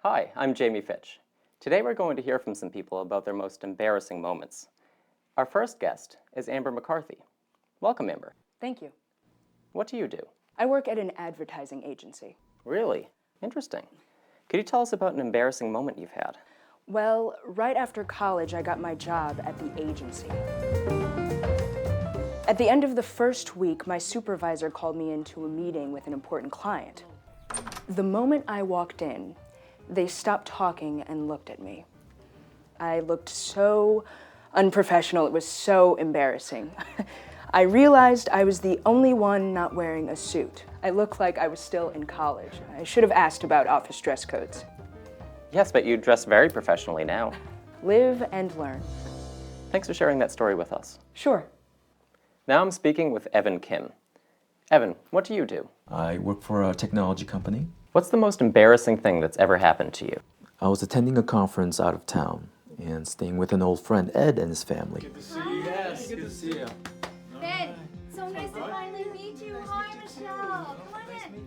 Hi, I'm Jamie Fitch. Today we're going to hear from some people about their most embarrassing moments. Our first guest is Amber McCarthy. Welcome, Amber. Thank you. What do you do? I work at an advertising agency. Really? Interesting. Could you tell us about an embarrassing moment you've had? Well, right after college, I got my job at the agency. At the end of the first week, my supervisor called me into a meeting with an important client. The moment I walked in, they stopped talking and looked at me. I looked so unprofessional, it was so embarrassing. I realized I was the only one not wearing a suit. I looked like I was still in college. I should have asked about office dress codes. Yes, but you dress very professionally now. Live and learn. Thanks for sharing that story with us. Sure. Now I'm speaking with Evan Kim. Evan, what do you do? I work for a technology company. What's the most embarrassing thing that's ever happened to you? I was attending a conference out of town and staying with an old friend, Ed, and his family. Good to see you. Yes, good to see you. Ed, so nice to finally meet you. Hi, Michelle. Come on in.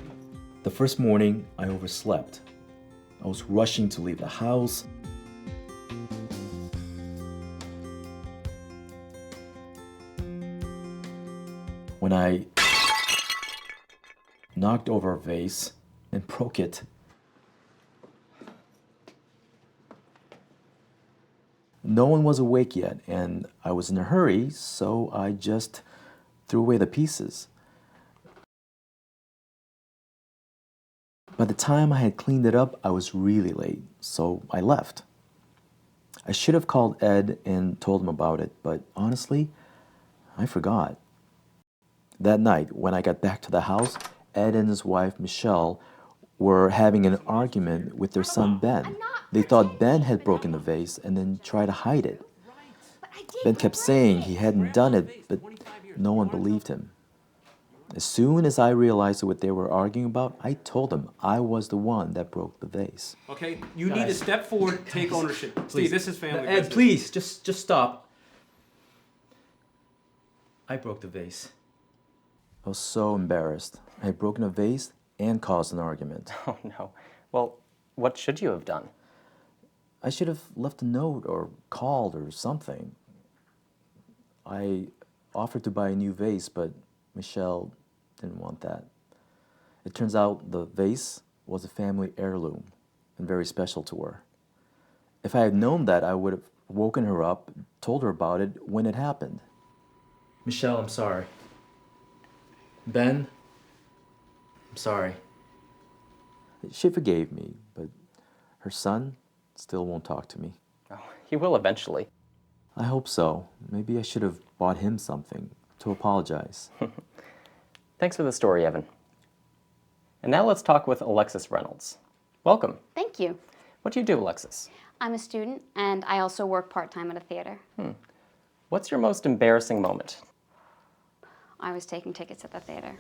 The first morning, I overslept. I was rushing to leave the house. When I knocked over a vase and broke it. No one was awake yet, and I was in a hurry, so I just threw away the pieces. By the time I had cleaned it up, I was really late, so I left. I should have called Ed and told him about it, but honestly, I forgot. That night, when I got back to the house, Ed and his wife, Michelle, were having an argument with their son, Ben. They thought Ben had broken the vase and then tried to hide it. Ben kept saying he hadn't done it, but no one believed him. As soon as I realized what they were arguing about, I told them I was the one that broke the vase. Okay, you need to step forward, take ownership. Please. Steve, this is family Ed, business. please, just stop. I broke the vase. I was so embarrassed. I had broken a vase and caused an argument. Oh no. Well, what should you have done? I should have left a note or called or something. I offered to buy a new vase, but Michelle didn't want that. It turns out the vase was a family heirloom and very special to her. If I had known that, I would have woken her up, told her about it when it happened. Michelle, I'm sorry. Ben, I'm sorry. She forgave me, but her son still won't talk to me. Oh, he will eventually. I hope so. Maybe I should have bought him something to apologize. Thanks for the story, Evan. And now let's talk with Alexis Reynolds. Welcome. Thank you. What do you do, Alexis? I'm a student, and I also work part-time at a theater. What's your most embarrassing moment? I was taking tickets at the theater.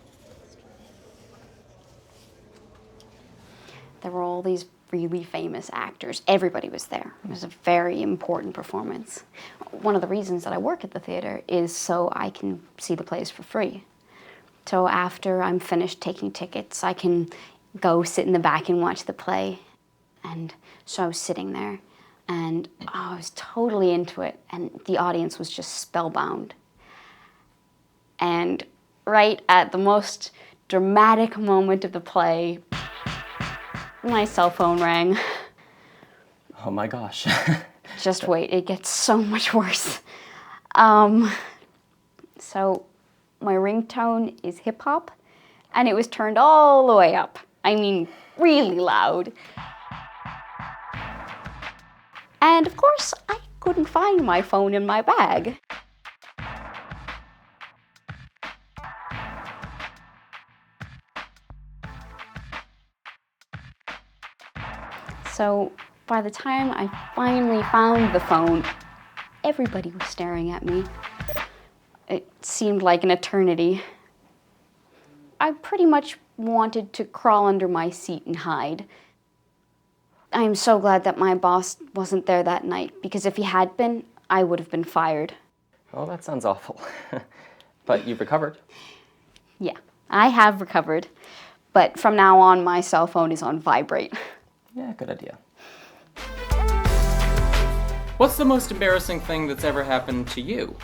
There were all these really famous actors. Everybody was there. It was a very important performance. One of the reasons that I work at the theater is so I can see the plays for free. So after I'm finished taking tickets, I can go sit in the back and watch the play. And so I was sitting there, and I was totally into it, and the audience was just spellbound. And right at the most dramatic moment of the play, my cell phone rang. Oh my gosh. Just wait, it gets so much worse. So my ringtone is hip hop, and it was turned all the way up. I mean, really loud. And of course, I couldn't find my phone in my bag. So by the time I finally found the phone, everybody was staring at me. It seemed like an eternity. I pretty much wanted to crawl under my seat and hide. I am so glad that my boss wasn't there that night, because if he had been, I would have been fired. Oh, that sounds awful. But you've recovered. Yeah, I have recovered, but from now on, my cell phone is on vibrate. Yeah, good idea. What's the most embarrassing thing that's ever happened to you?